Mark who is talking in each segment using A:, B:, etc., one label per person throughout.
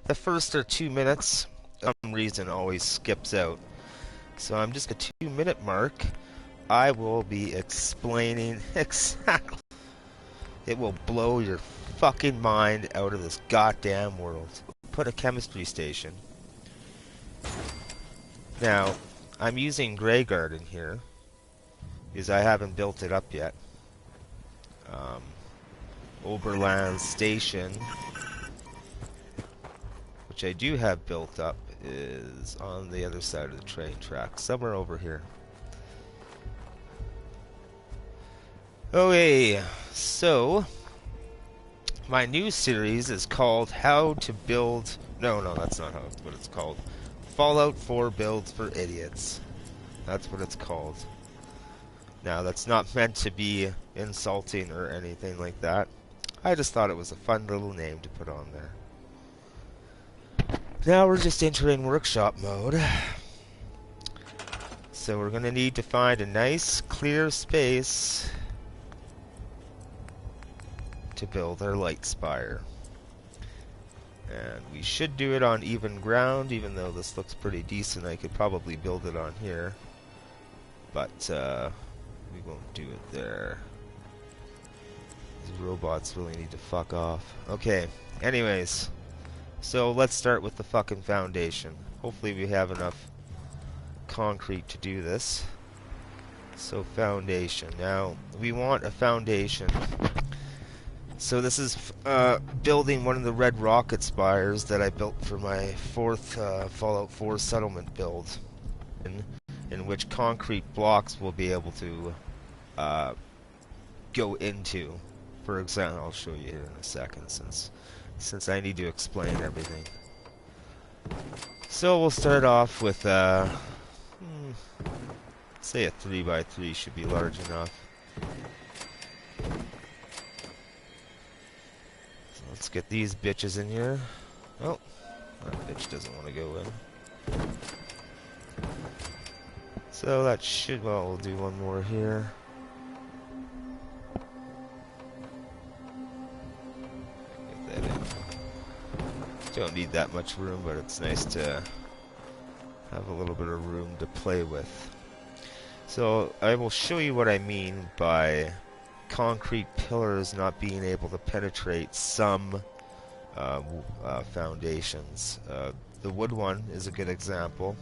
A: the first or 2 minutes, for some reason, always skips out. So I'm just at the 2-minute mark. I will be explaining exactly. It will blow your fucking mind out of this goddamn world. Put a chemistry station. Now, I'm using Grey Garden here because I haven't built it up yet. Oberland Station, which I do have built up, is on the other side of the train track, somewhere over here. Okay, so my new series is called How to Build... No, that's not what it's called. Fallout 4 Builds for Idiots. That's what it's called. Now, that's not meant to be insulting or anything like that. I just thought it was a fun little name to put on there. Now we're just entering workshop mode. So we're going to need to find a nice, clear space to build our light spire. And we should do it on even ground, even though this looks pretty decent. I could probably build it on here. But, we won't do it there. These robots really need to fuck off. Okay, anyways. So let's start with the fucking foundation. Hopefully we have enough concrete to do this. So foundation. Now, we want a foundation. So this is building one of the red rocket spires that I built for my fourth Fallout 4 settlement build, in which concrete blocks will be able to go into. For example, I'll show you here in a second, since I need to explain everything. So we'll start off with say a 3x3 should be large enough. So let's get these bitches in here. Oh, that bitch doesn't want to go in. So that should, well, we'll do one more here. Get that in. Don't need that much room, but it's nice to have a little bit of room to play with. So I will show you what I mean by concrete pillars not being able to penetrate some foundations. The wood one is a good example.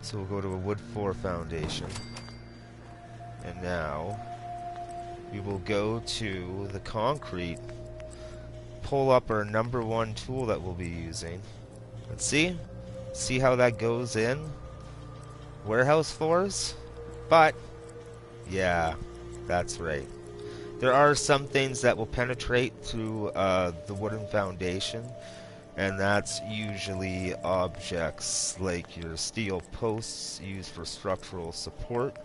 A: So we'll go to a wood 4 foundation. And now we will go to the concrete, pull up our number 1 tool that we'll be using. Let's see how that goes in warehouse floors. But yeah, that's right. There are some things that will penetrate through the wooden foundation, and that's usually objects like your steel posts used for structural support,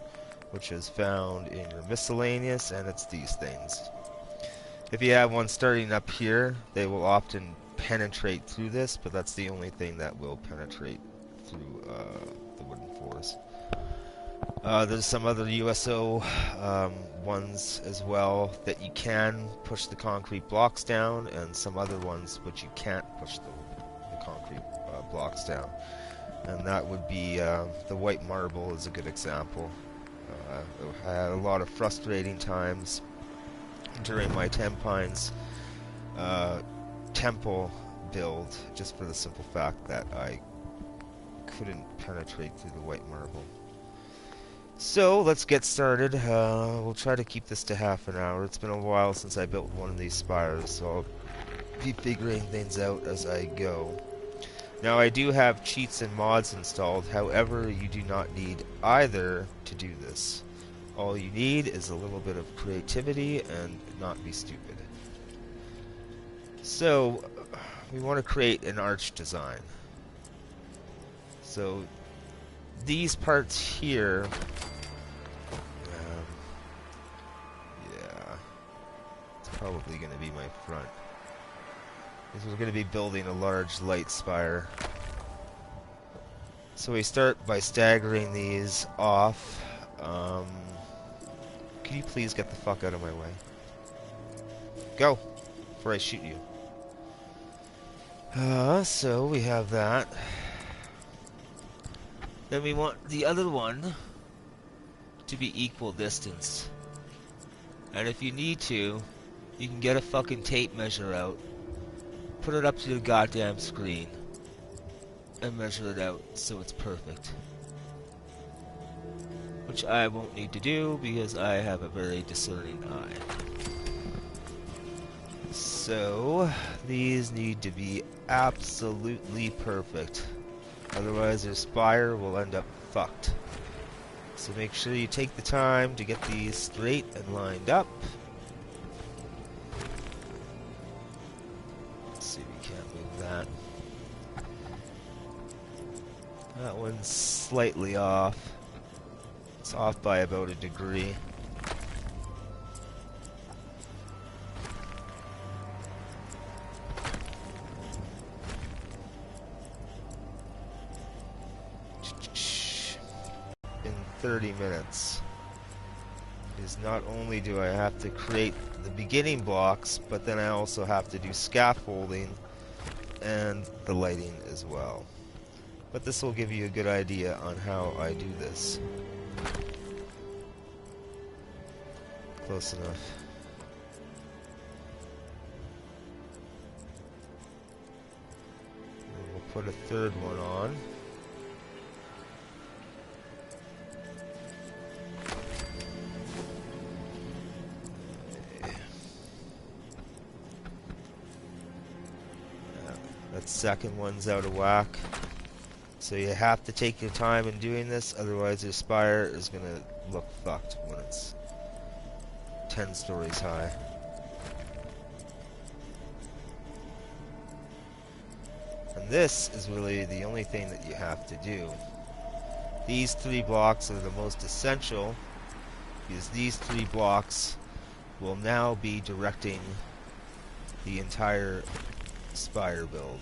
A: which is found in your miscellaneous, and it's these things. If you have one starting up here, they will often penetrate through this, but that's the only thing that will penetrate through the wooden floors. There's some other USO ones as well that you can push the concrete blocks down, and some other ones which you can't push the concrete blocks down. And that would be the white marble is a good example. I had a lot of frustrating times during my Tempines temple build, just for the simple fact that I couldn't penetrate through the white marble. So let's get started. We'll try to keep this to half an hour. It's been a while since I built one of these spires, so I'll be figuring things out as I go. Now I do have cheats and mods installed, however you do not need either to do this. All you need is a little bit of creativity and not be stupid. So we want to create an arch design. So these parts here, yeah, it's probably going to be my front. Because we're going to be building a large light spire. So we start by staggering these off. Could you please get the fuck out of my way? Go! Before I shoot you. So we have that. Then we want the other one to be equal distance. And if you need to, you can get a fucking tape measure out, put it up to the goddamn screen, and measure it out so it's perfect. Which I won't need to do because I have a very discerning eye. So, these need to be absolutely perfect. Otherwise your Spire will end up fucked. So make sure you take the time to get these straight and lined up. Let's see, we can't move that. That one's slightly off. It's off by about a degree. In 30 minutes. Is not only do I have to create the beginning blocks, but then I also have to do scaffolding and the lighting as well. But this will give you a good idea on how I do this. Close enough. And we'll put a third one on. That second one's out of whack. So you have to take your time in doing this, otherwise your Spire is going to look fucked when it's 10 stories high. And this is really the only thing that you have to do. These 3 blocks are the most essential, because these 3 blocks will now be directing the entire Spire build.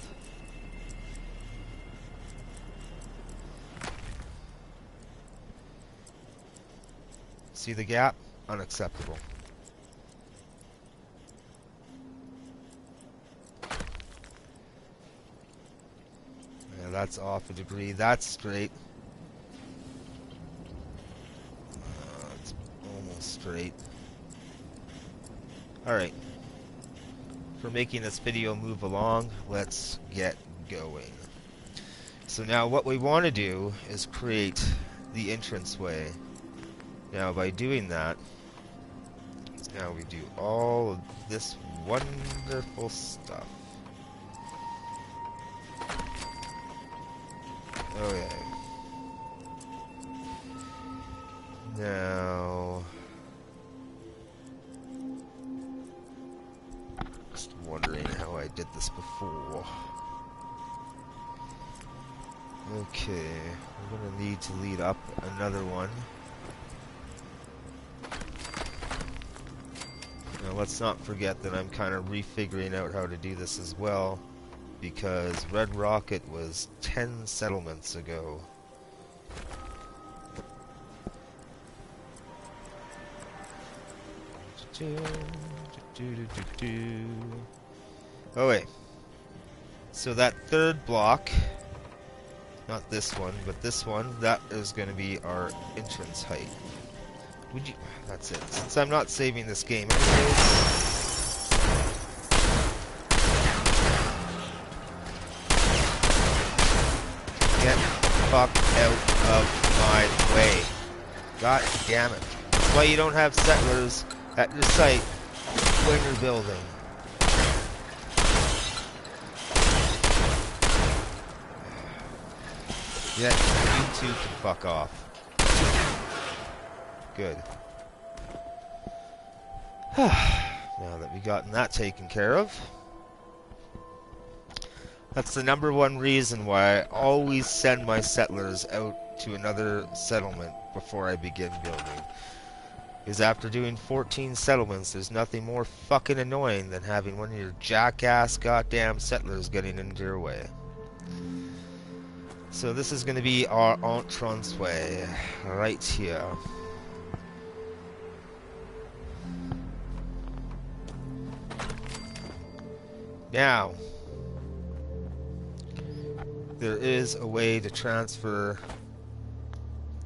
A: See the gap? Unacceptable. Yeah, that's off a degree. That's straight. It's almost straight. Alright. For making this video move along, let's get going. So now what we want to do is create the entranceway. Now by doing that, now we do all of this wonderful stuff. Okay. Now, just wondering how I did this before. Okay, we're gonna need to lead up another one. Now let's not forget that I'm kind of refiguring out how to do this as well, because Red Rocket was 10 settlements ago. Oh wait. So that third block, not this one, but this one, that is going to be our entrance height. Would you? That's it. Since I'm not saving this game anyways. Get the fuck out of my way. God damn it. That's why you don't have settlers at your site when you're building. Yeah, you two can fuck off. Good. Now that we've gotten that taken care of, that's the #1 reason why I always send my settlers out to another settlement before I begin building. Because after doing 14 settlements, there's nothing more fucking annoying than having one of your jackass goddamn settlers getting into your way. So this is going to be our entranceway right here. Now, there is a way to transfer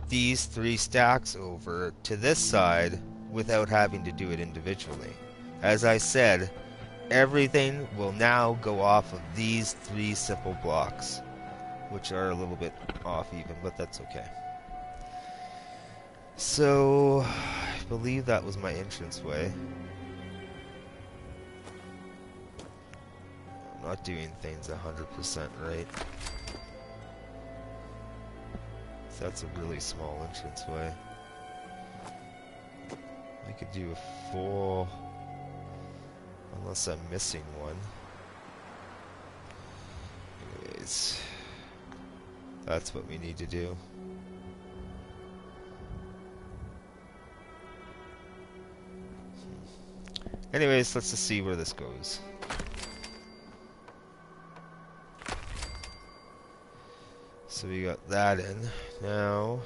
A: these 3 stacks over to this side without having to do it individually. As I said, everything will now go off of these 3 simple blocks, which are a little bit off even, but that's okay. So, I believe that was my entranceway. I'm not doing things 100% right. So that's a really small entranceway. I could do a full, unless I'm missing one. Anyways, that's what we need to do. Anyways, let's just see where this goes. So we got that in. Now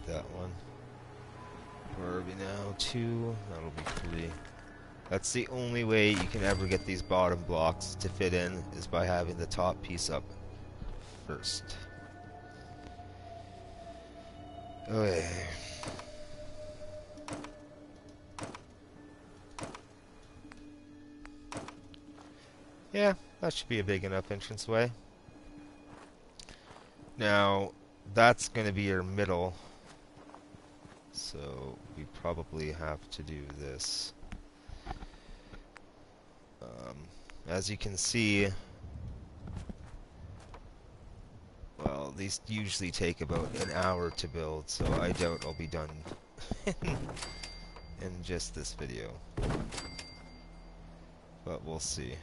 A: that one. Where are we now? 2. That'll be 3. That's the only way you can ever get these bottom blocks to fit in, is by having the top piece up first. Okay. Yeah, that should be a big enough entranceway. Now, that's going to be your middle. So we probably have to do this. As you can see, well, these usually take about an hour to build, so I doubt I'll be done in just this video. But we'll see.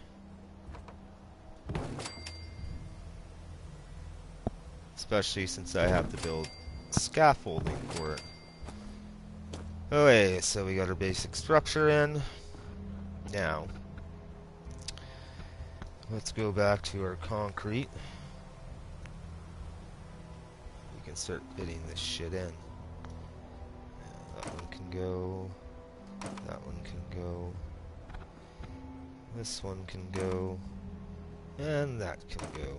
A: Especially since I have to build scaffolding for it. Okay, so we got our basic structure in. Now, let's go back to our concrete. We can start fitting this shit in. That one can go. That one can go. This one can go. And that can go.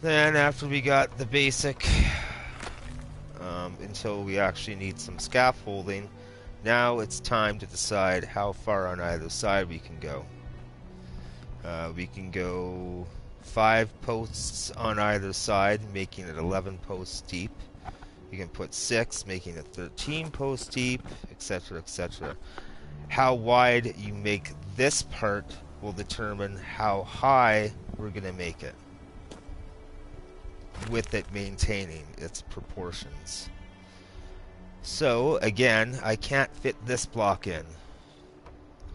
A: Then after we got the basic, until we actually need some scaffolding, now it's time to decide how far on either side we can go. We can go 5 posts on either side, making it 11 posts deep. You can put 6, making it 13 posts deep, etc., etc. How wide you make this part will determine how high we're going to make it, with it maintaining its proportions. So, again, I can't fit this block in.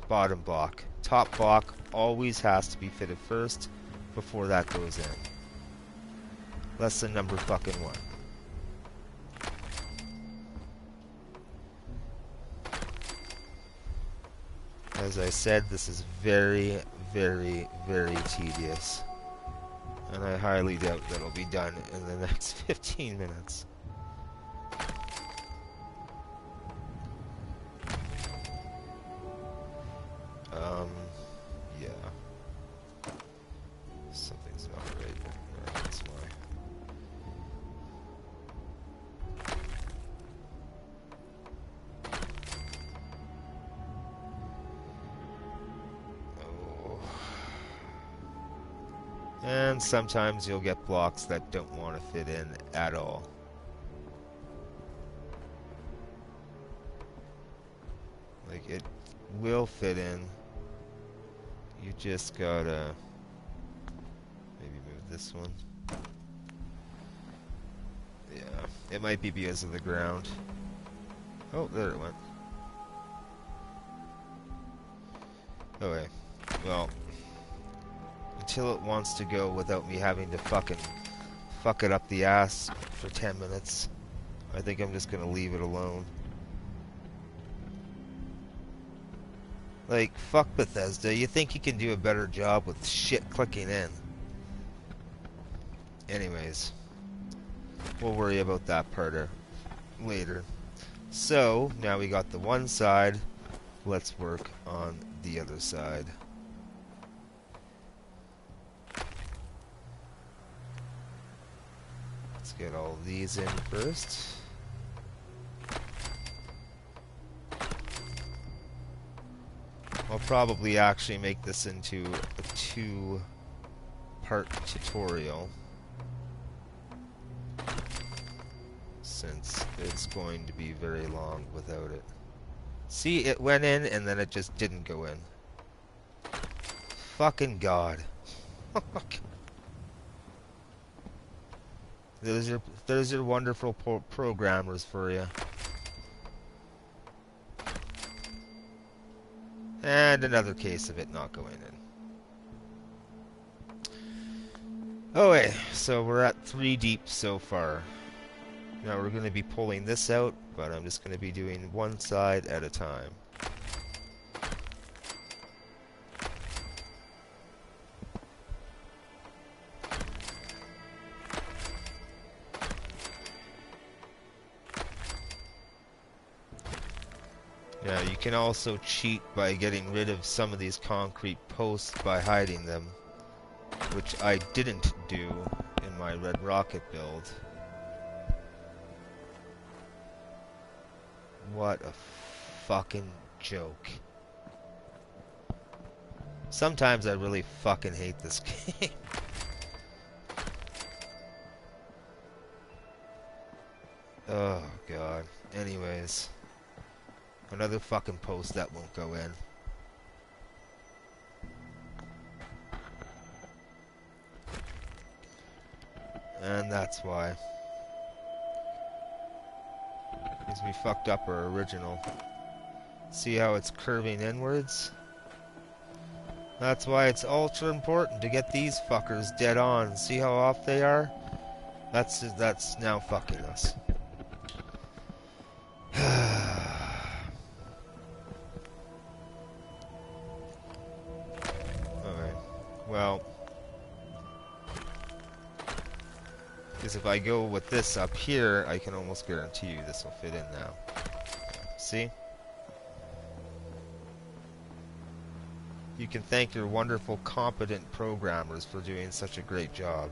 A: Bottom block. Top block always has to be fitted first before that goes in. Lesson number fucking 1. As I said, this is very, very, very tedious. And I highly doubt that it'll be done in the next 15 minutes. Yeah. Something's not right. That's why. And sometimes you'll get blocks that don't want to fit in at all. Like, it will fit in. You just gotta maybe move this one. Yeah, it might be because of the ground. Oh, there it went. Okay, well, until it wants to go without me having to fucking fuck it up the ass for 10 minutes, I think I'm just gonna leave it alone. Like, fuck Bethesda, you think you can do a better job with shit clicking in. Anyways, we'll worry about that part later. So, now we got the one side, let's work on the other side. Let's get all these in first. I'll probably actually make this into a 2-part tutorial, since it's going to be very long without it. See, it went in and then it just didn't go in. Fucking God. Those are wonderful programmers for you. And another case of it not going in. Okay, so we're at 3 deep so far. Now we're going to be pulling this out, but I'm just going to be doing one side at a time. Now you can also cheat by getting rid of some of these concrete posts by hiding them, which I didn't do in my Red Rocket build. What a fucking joke. Sometimes I really fucking hate this game. Oh God. Anyways. Another fucking post that won't go in. And that's why. Because we fucked up our original. See how it's curving inwards? That's why it's ultra important to get these fuckers dead on. See how off they are? That's now fucking us. Alright. Well. Because if I go with this up here, I can almost guarantee you this will fit in now. See? You can thank your wonderful, competent programmers for doing such a great job.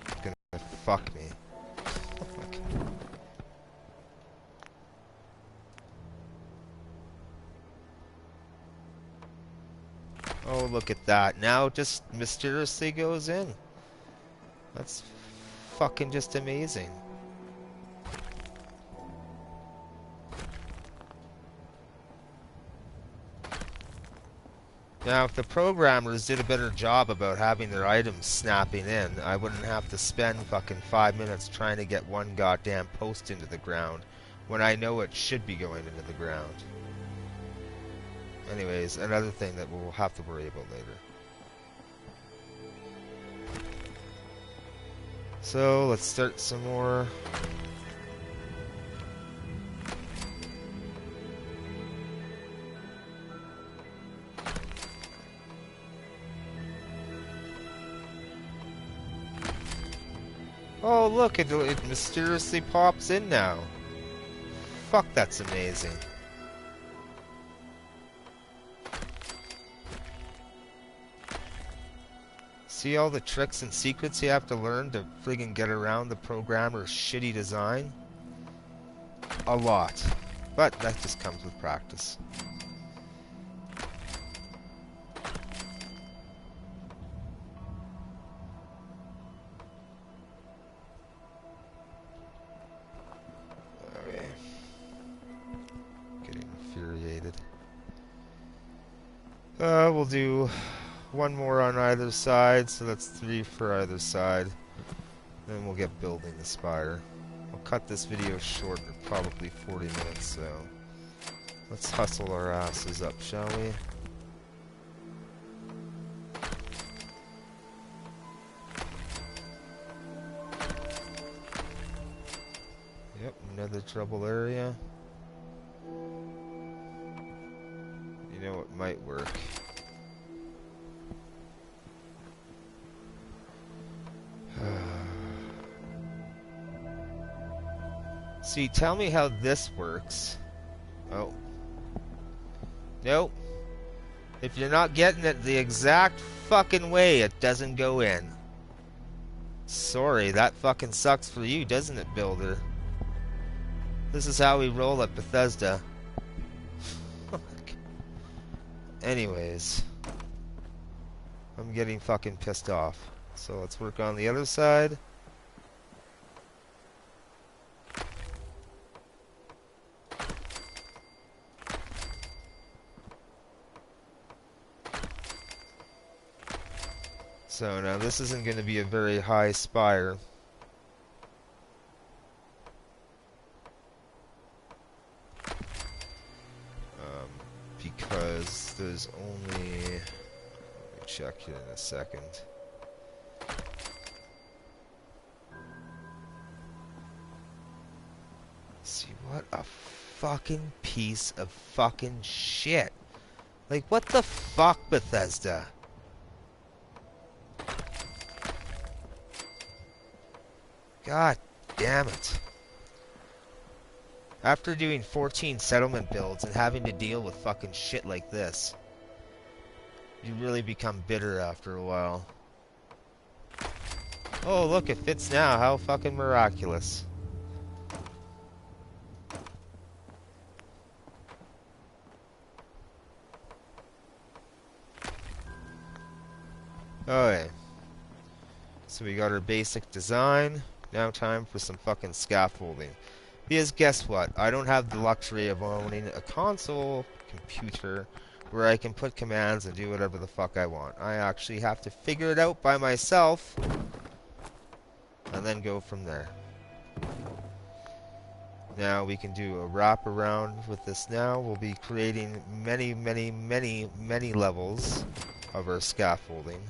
A: It's gonna fuck me. Oh, look at that. Now it just mysteriously goes in. That's fucking just amazing. Now, if the programmers did a better job about having their items snapping in, I wouldn't have to spend fucking 5 minutes trying to get one goddamn post into the ground when I know it should be going into the ground. Anyways, another thing that we'll have to worry about later. So, let's start some more. Oh, look, it mysteriously pops in now. Fuck, that's amazing. See all the tricks and secrets you have to learn to friggin' get around the programmer's shitty design? A lot. But that just comes with practice. We'll do one more on either side, so that's 3 for either side. Then we'll get building the spire. I'll cut this video short, probably 40 minutes, so let's hustle our asses up, shall we? Yep, another trouble area. You know what might work? See, tell me how this works. Oh. Nope. If you're not getting it the exact fucking way, it doesn't go in. Sorry, that fucking sucks for you, doesn't it, builder? This is how we roll at Bethesda. Anyways. I'm getting fucking pissed off. So let's work on the other side. So now this isn't going to be a very high spire. Because there's only... Let me check here in a second. See, what a fucking piece of fucking shit. Like, what the fuck, Bethesda? God damn it. After doing 14 settlement builds and having to deal with fucking shit like this, you really become bitter after a while. Oh, look, it fits now. How fucking miraculous. Okay. So we got our basic design. Now time for some fucking scaffolding. Because guess what? I don't have the luxury of owning a console computer where I can put commands and do whatever the fuck I want. I actually have to figure it out by myself and then go from there. Now we can do a wrap around with this now. We'll be creating many, many, many, many levels of our scaffolding.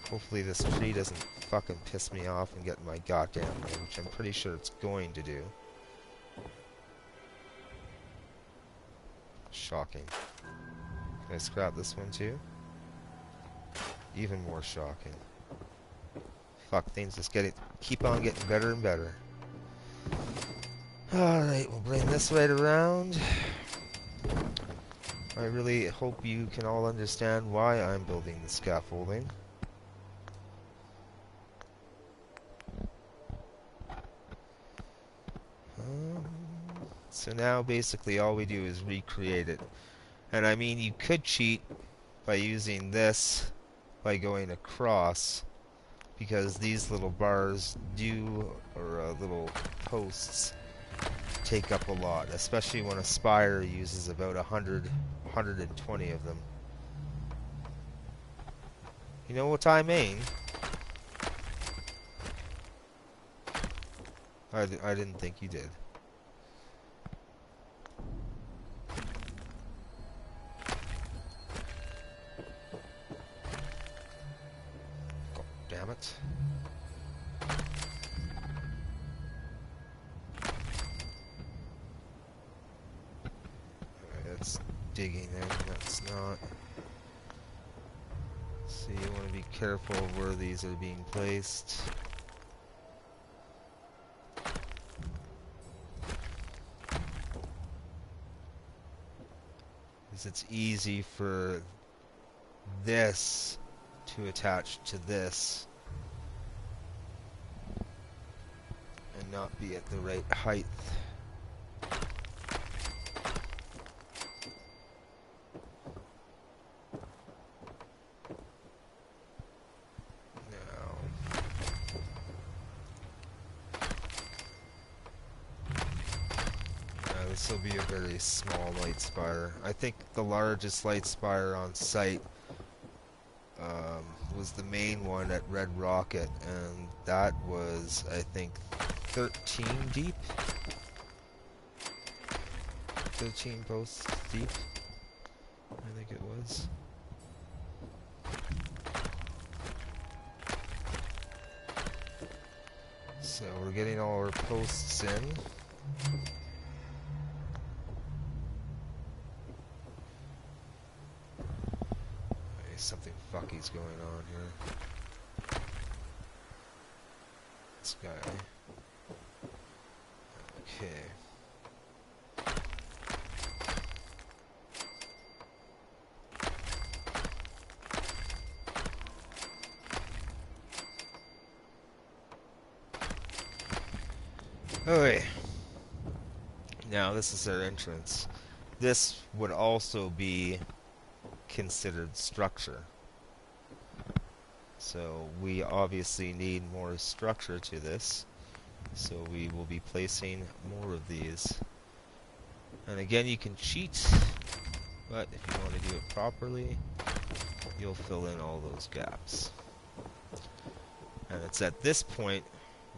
A: Hopefully this tree doesn't fucking piss me off and get in my goddamn way, which I'm pretty sure it's going to do. Shocking. Can I scrap this one too? Even more shocking. Fuck, things just keep on getting better and better. Alright, we'll bring this right around. I really hope you can all understand why I'm building the scaffolding. So now basically all we do is recreate it. And I mean, you could cheat by using this, by going across, because these little bars or little posts take up a lot, especially when a spire uses about 120 of them. You know what I mean? I didn't think you did. God damn it. Alright, that's digging in, that's not. So you want to be careful of where these are being placed. It's easy for this to attach to this and not be at the right height. this will be a very small light spire. I think the largest light spire on site was the main one at Red Rocket, and that was, I think, 13 deep? 13 posts deep, I think it was. So we're getting all our posts in. Okay, something fucky's going on here. This guy. Okay. Okay. Now this is our entrance. This would also be considered structure. So we obviously need more structure to this. So we will be placing more of these. And again, you can cheat, but if you want to do it properly, you'll fill in all those gaps. And it's at this point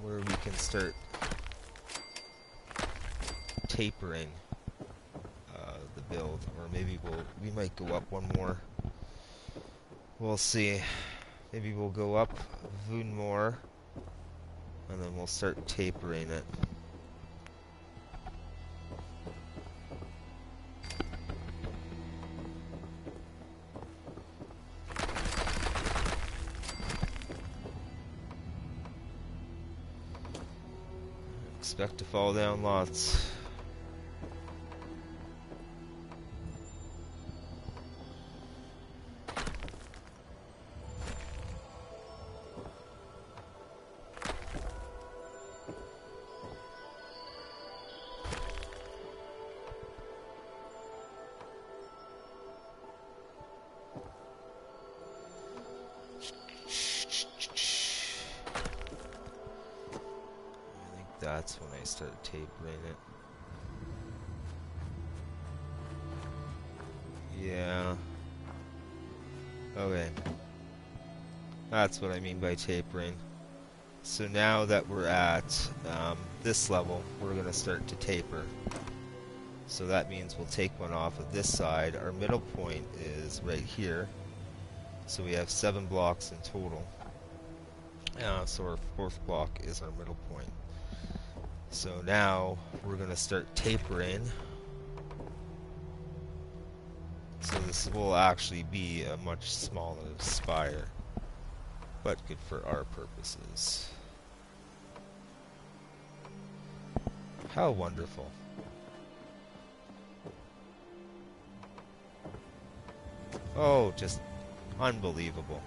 A: where we can start tapering the build, or maybe we might go up one more. We'll see. Maybe we'll go up one more, and then we'll start tapering it. Expect to fall down lots. That's when I start tapering it. Yeah. Okay. That's what I mean by tapering. So now that we're at this level, we're going to start to taper. So that means we'll take one off of this side. Our middle point is right here. So we have 7 blocks in total. So our 4th block is our middle point. So now we're going to start tapering. So this will actually be a much smaller spire, but good for our purposes. How wonderful. Oh, just unbelievable.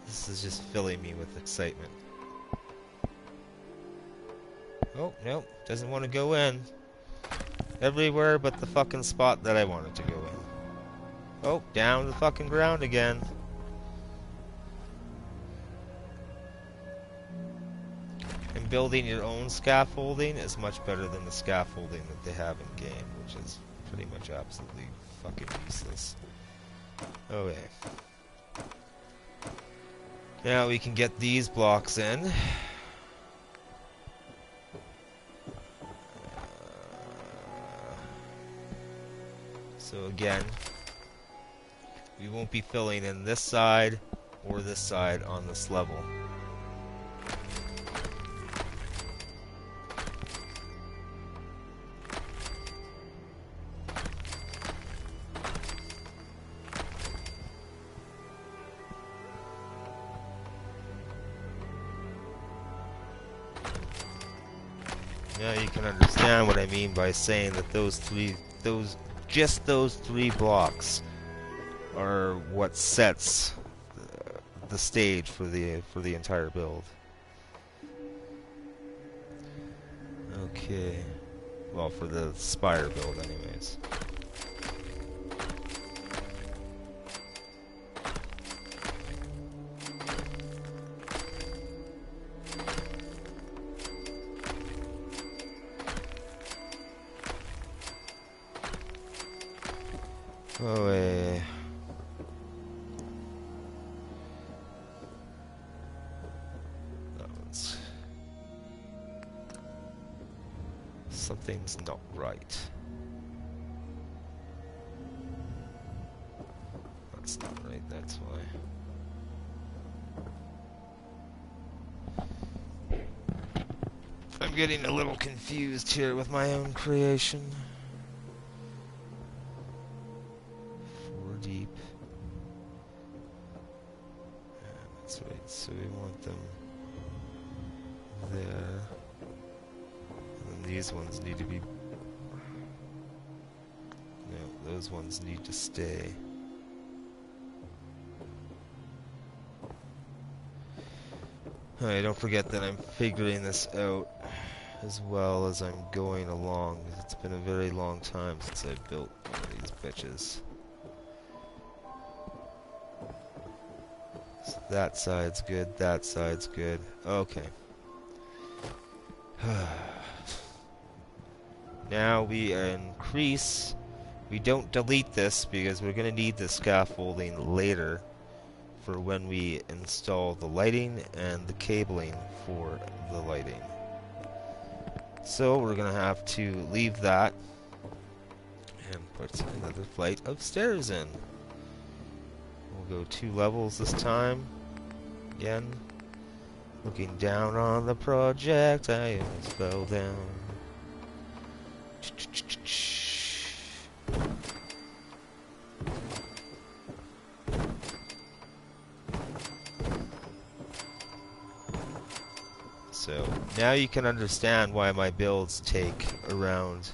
A: This is just filling me with excitement. Oh, nope, doesn't want to go in. Everywhere but the fucking spot that I wanted to go in. Oh, down the fucking ground again. And building your own scaffolding is much better than the scaffolding that they have in game, which is pretty much absolutely fucking useless. Okay. Now we can get these blocks in. So again, we won't be filling in this side or this side on this level. Now you can understand what I mean by saying that just those three blocks are what sets the stage for the entire build. Okay. Well, for the Spire build anyways. Oh, that one's... Something's not right. That's not right, that's why. I'm getting a little confused here with my own creation. 4 deep. That's right, so we want them there. And these ones need to be... No, those ones need to stay. Alright, don't forget that I'm figuring this out as well as I'm going along. It's been a very long time since I built one of these bitches. So that side's good, that side's good. Okay. Now we increase. We don't delete this because we're going to need the scaffolding later for when we install the lighting and the cabling for the lighting. So we're going to have to leave that and put another flight of stairs in. We'll go 2 levels this time. Again, looking down on the project, I almost fell down. So now you can understand why my builds take around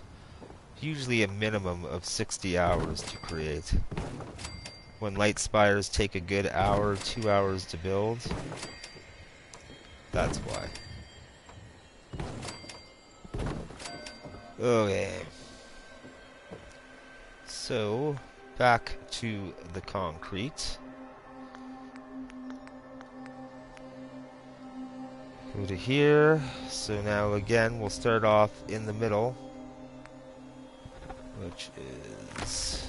A: usually a minimum of 60 hours to create. When light spires take a good hour, 2 hours to build, that's why. Okay. So, back to the concrete. Go to here. So now again, we'll start off in the middle, which is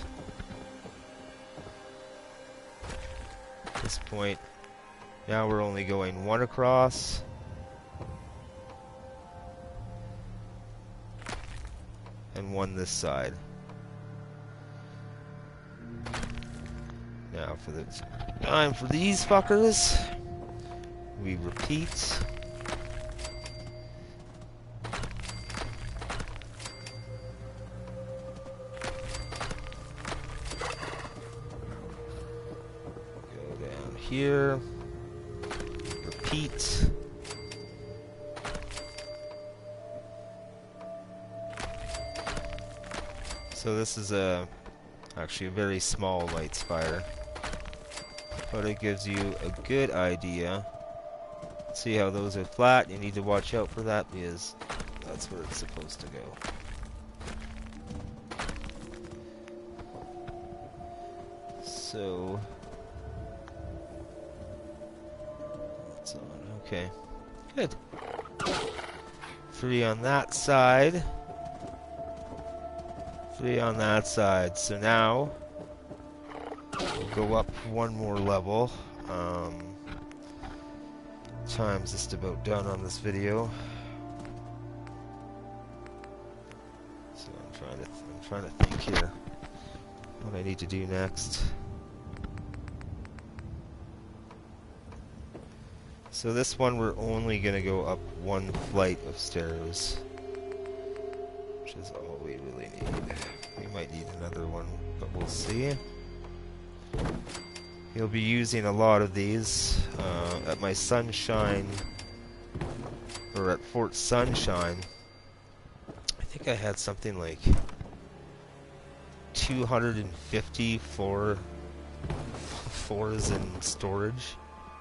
A: this point. Now we're only going 1 across. And 1 this side. Now for the time for these fuckers, we repeat. Go down here. Repeat. So this is actually a very small light spire, but it gives you a good idea. See how those are flat? You need to watch out for that because that's where it's supposed to go. So that's on. Okay, good. 3 on that side. 3 on that side. So now we'll go up 1 more level. Time's just about done on this video. So I'm trying to think here what I need to do next. So this one we're only gonna go up 1 flight of stairs, which is all we really need. We might need another one, but we'll see. You'll be using a lot of these at my Sunshine, or at Fort Sunshine. I think I had something like 250 fours in storage,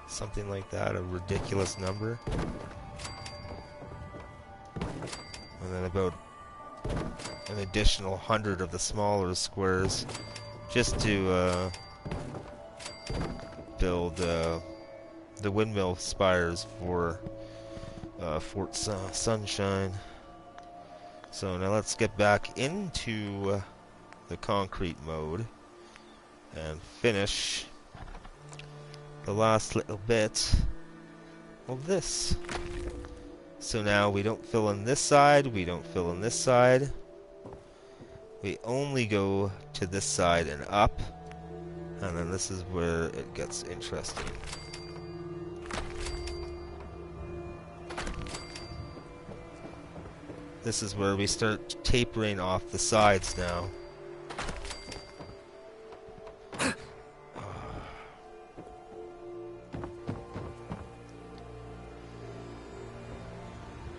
A: something like that, a ridiculous number. And then about an additional 100 of the smaller squares just to build the windmill spires for Fort Sunshine. So now let's get back into the concrete mode and finish the last little bit of this. So now we don't fill in this side, we don't fill in this side. We only go to this side and up. And then this is where it gets interesting. This is where we start tapering off the sides now.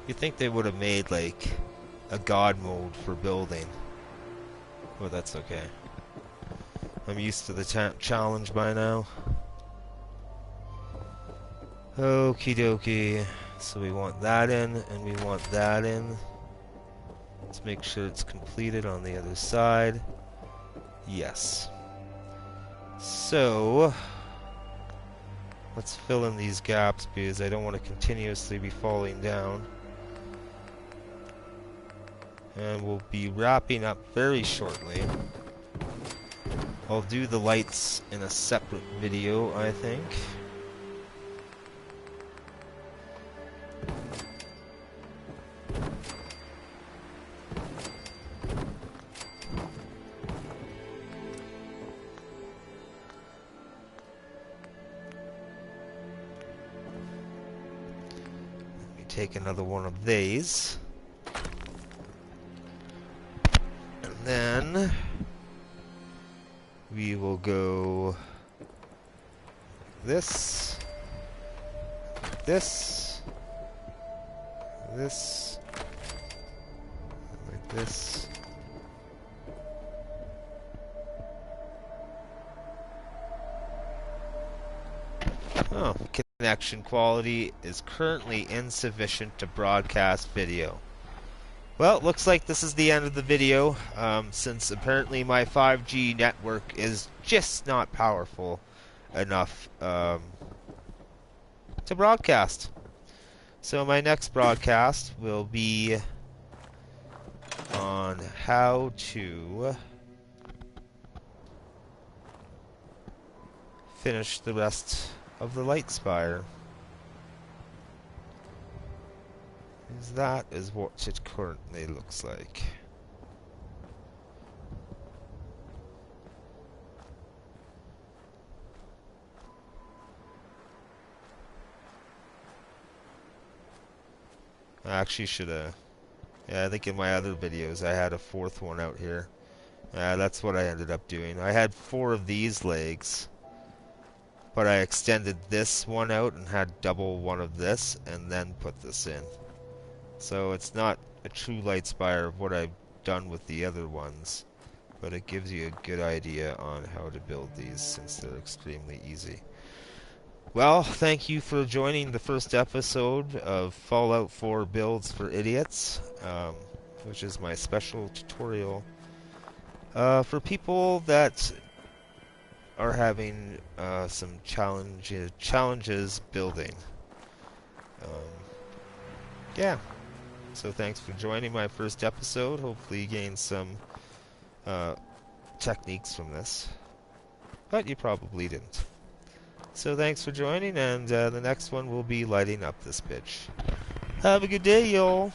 A: You think they would have made like a god mode for building. Well, that's okay. I'm used to the challenge by now. Okie dokie. So we want that in, and we want that in. Let's make sure it's completed on the other side. Yes. So, let's fill in these gaps because I don't want to continuously be falling down. And we'll be wrapping up very shortly. I'll do the lights in a separate video, I think. Let me take another one of these. And then we will go this, this, this, like this. Oh, connection quality is currently insufficient to broadcast video. Well, looks like this is the end of the video, since apparently my 5G network is just not powerful enough to broadcast. So my next broadcast will be on how to finish the rest of the light spire. That is what it currently looks like. I actually should have... Yeah, I think in my other videos I had a fourth one out here. That's what I ended up doing. I had 4 of these legs, but I extended this one out and had double one of this, and then put this in. So it's not a true light spire of what I've done with the other ones, but it gives you a good idea on how to build these since they're extremely easy. Well, thank you for joining the first episode of Fallout 4 Builds for Idiots, which is my special tutorial for people that are having some challenges building. Yeah. So thanks for joining my first episode. Hopefully you gained some techniques from this. But you probably didn't. So thanks for joining, and the next one will be lighting up this bitch. Have a good day, y'all.